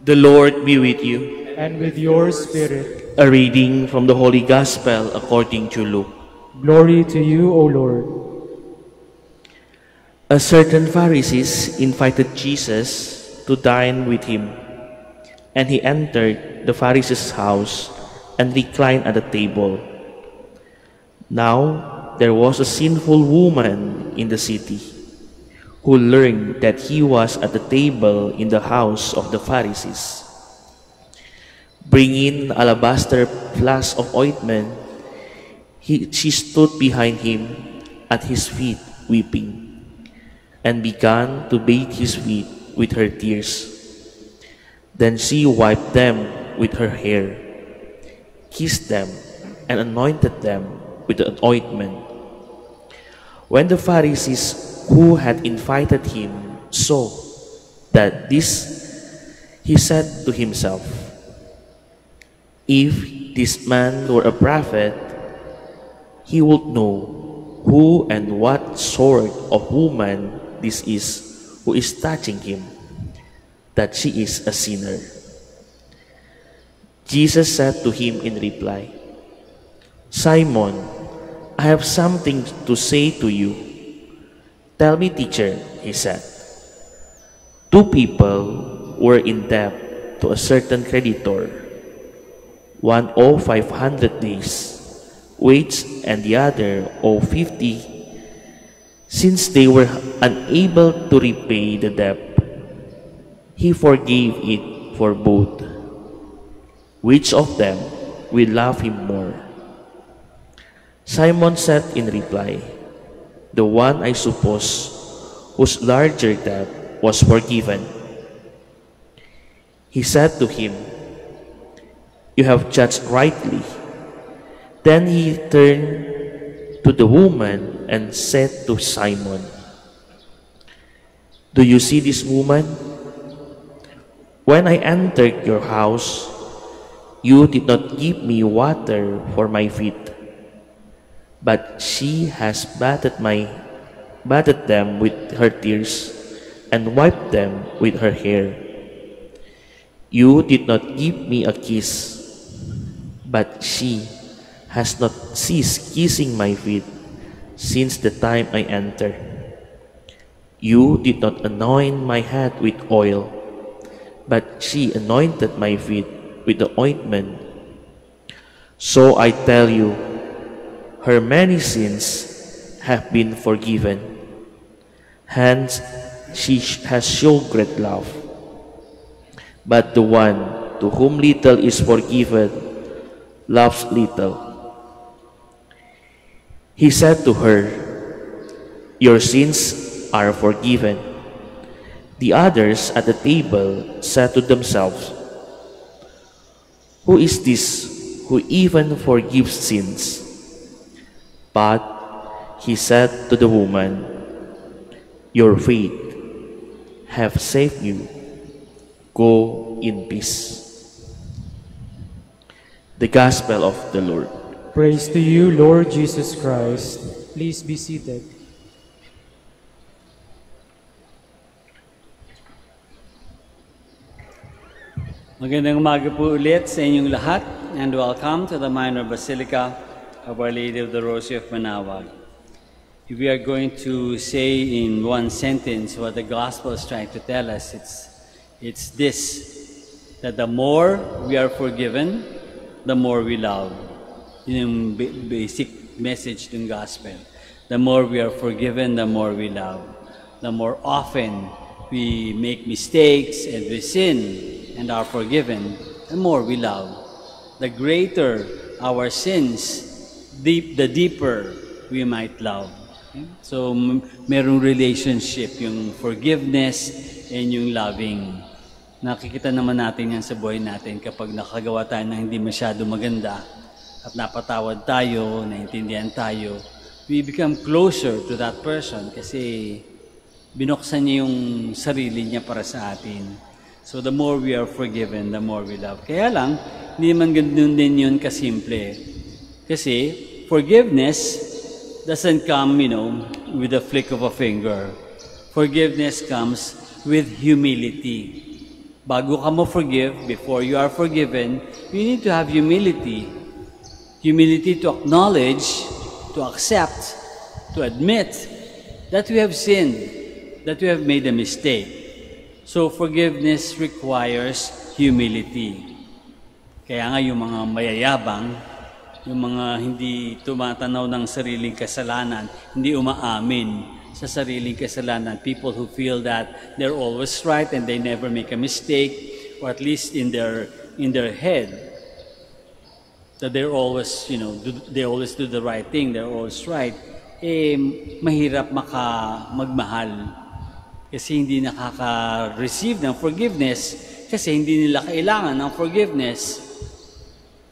The Lord be with you. And with your spirit. A reading from the Holy Gospel according to Luke. Glory to you, O Lord. A certain Pharisee invited Jesus to dine with him, and he entered the Pharisee's house and reclined at the table. Now there was a sinful woman in the city, who learned that he was at the table in the house of the Pharisees. Bringing an alabaster flask of ointment, she stood behind him at his feet weeping, and began to bathe his feet with her tears. Then she wiped them with her hair, kissed them, and anointed them with the ointment. When the Pharisees who had invited him saw that this, he said to himself, "If this man were a prophet, he would know who and what sort of woman this is who is touching him, that she is a sinner." Jesus said to him in reply, "Simon, I have something to say to you." "Tell me, teacher," he said. Two people were in debt to a certain creditor. One owed 500 days' wage and the other owed 50. Since they were unable to repay the debt, he forgave it for both. Which of them will love him more? Simon said in reply, "The one, I suppose, whose larger debt was forgiven." He said to him, "You have judged rightly." Then he turned to the woman and said to Simon, "Do you see this woman? When I entered your house, you did not give me water for my feet, but she has bathed them with her tears and wiped them with her hair. You did not give me a kiss, but she has not ceased kissing my feet since the time I entered. You did not anoint my head with oil, but she anointed my feet with the ointment. So I tell you, her many sins have been forgiven. Hence, she has shown great love. But the one to whom little is forgiven loves little." He said to her, "Your sins are forgiven." The others at the table said to themselves, "Who is this who even forgives sins?" But he said to the woman, "Your faith have saved you. Go in peace." The Gospel of the Lord. Praise to you, Lord Jesus Christ. Please be seated. Magandang umaga po ulit sa inyong lahat, and welcome to the Minor Basilica of Our Lady of the Rosary of Manaoag. If we are going to say in one sentence what the Gospel is trying to tell us, it's this, that the more we are forgiven, the more we love. Yun yung basic message ng Gospel. The more we are forgiven, the more we love. The more often we make mistakes and we sin and are forgiven, the more we love. The greater our sins, the deeper we might love. Okay? So, merong relationship, yung forgiveness and yung loving. Nakikita naman natin yan sa buhay natin kapag nakagawa tayo ng hindi masyado maganda at napatawad tayo, naintindihan tayo, we become closer to that person kasi binuksan niya yung sarili niya para sa atin. So the more we are forgiven, the more we love. Kaya lang, hindi man ganun din yun kasimple. Kasi forgiveness doesn't come, with a flick of a finger. Forgiveness comes with humility. Bago ka mo forgive, before you are forgiven, you need to have humility. Humility to acknowledge, to accept, to admit that we have sinned, that we have made a mistake. So forgiveness requires humility. Kaya nga yung mga mayayabang, yung mga hindi tumatanaw ng sariling kasalanan, hindi umaamin sa sariling kasalanan, people who feel that they're always right and they never make a mistake, or at least in their head, that they're always, they always do the right thing, they're always right, mahirap magmahal. Kasi hindi nakaka-receive ng forgiveness, kasi hindi nila kailangan ng forgiveness.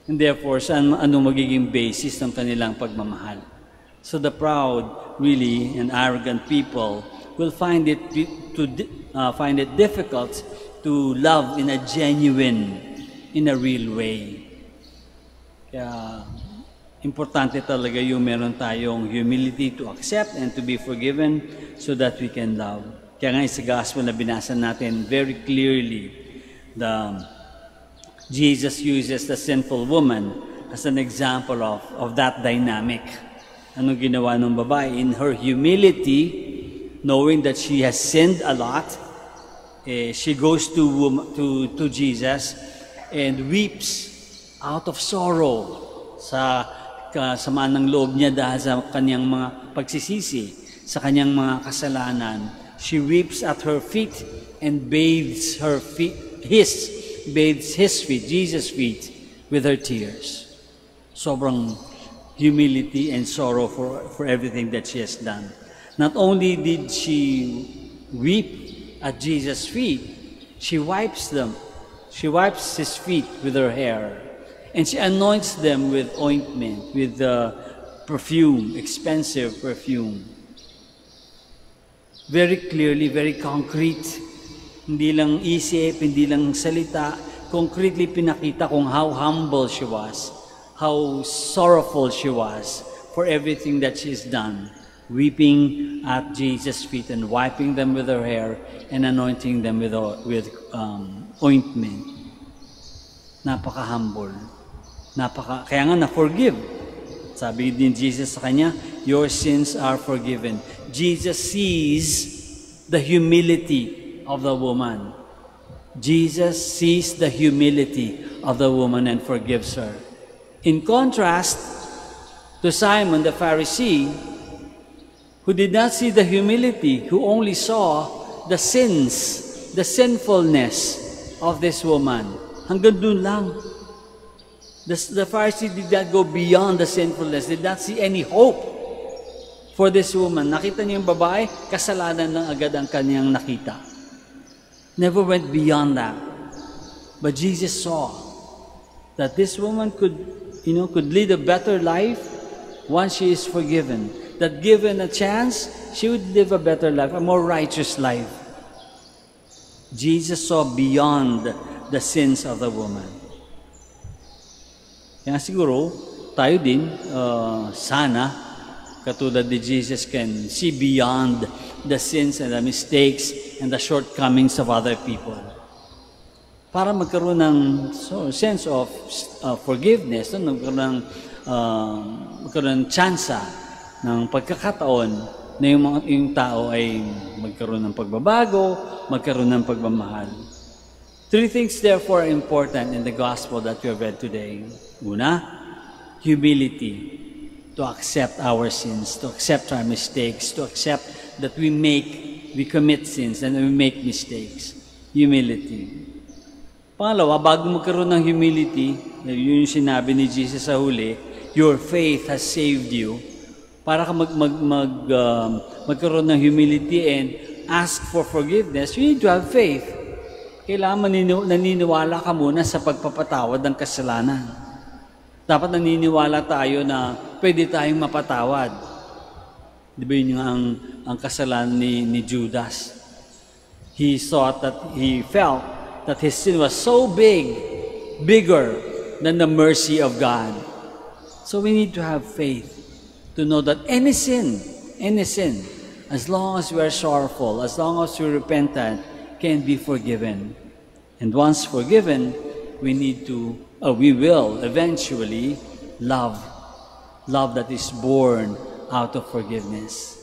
And therefore, ano magiging basis ng kanilang pagmamahal? So the proud, really, and arrogant people will find it difficult to love in a genuine, in a real way. Kaya, importante talaga yung meron tayong humility to accept and to be forgiven so that we can love. Kaya nga sa gospel na binasa natin very clearly, Jesus uses the sinful woman as an example of that dynamic. Anong ginawa ng babae? In her humility, knowing that she has sinned a lot, she goes to Jesus and weeps out of sorrow sa kasamaan ng loob niya dahil sa kanyang mga pagsisisi, sa kanyang mga kasalanan. She weeps at her feet and bathes his feet, Jesus' feet, with her tears. Sobrang humility and sorrow for everything that she has done. Not only did she weep at Jesus' feet, she wipes them. She wipes his feet with her hair. And she anoints them with ointment, with perfume, expensive perfume. Very clearly, very concrete. Hindi lang isip, hindi lang salita. Concretely pinakita kung how humble she was, how sorrowful she was for everything that she's done. Weeping at Jesus' feet and wiping them with her hair and anointing them with ointment. Napaka-humble. Kaya nga na-forgive. Sabi din Jesus sa kanya, your sins are forgiven. Jesus sees the humility of the woman. Jesus sees the humility of the woman and forgives her. In contrast to Simon the Pharisee, who did not see the humility, who only saw the sins, the sinfulness of this woman. Hanggang dun lang. The Pharisee did not go beyond the sinfulness, did not see any hope for this woman. Nakita niya yung babae, kasalanan lang agad ang kanyang nakita. Never went beyond that. But Jesus saw that this woman could lead a better life once she is forgiven. That given a chance, she would live a better life, a more righteous life. Jesus saw beyond the sins of the woman. Kaya siguro, tayo din, sana, katulad ni Jesus, can see beyond the sins and the mistakes and the shortcomings of other people. Para magkaroon ng sense of forgiveness, magkaroon ng tsansa, ng pagkakataon na yung tao ay magkaroon ng pagbabago, magkaroon ng pagmamahal. Three things therefore are important in the gospel that we have read today. Una, humility, to accept our sins, to accept our mistakes, to accept that we commit sins and we make mistakes. Humility. Pangalawa, bago magkaroon ng humility, yun yung sinabi ni Jesus sa huli, your faith has saved you. Para ka magkaroon ng humility and ask for forgiveness, you need to have faith. Kailangan naniniwala ka muna sa pagpapatawad ng kasalanan. Dapat naniniwala tayo na pwede tayong mapatawad. Di ba yun ang kasalanan ni Judas? He felt that his sin was so bigger than the mercy of God. So we need to have faith to know that any sin, as long as we are sorrowful, as long as we are repentant, can be forgiven. And once forgiven, we will eventually love that is born out of forgiveness.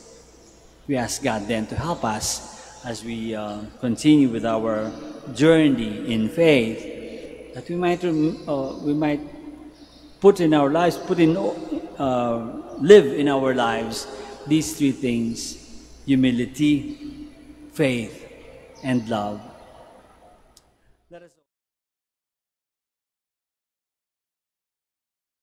We ask God then to help us as we continue with our journey in faith, that we might put in our lives, live in our lives these three things: humility, faith, and love.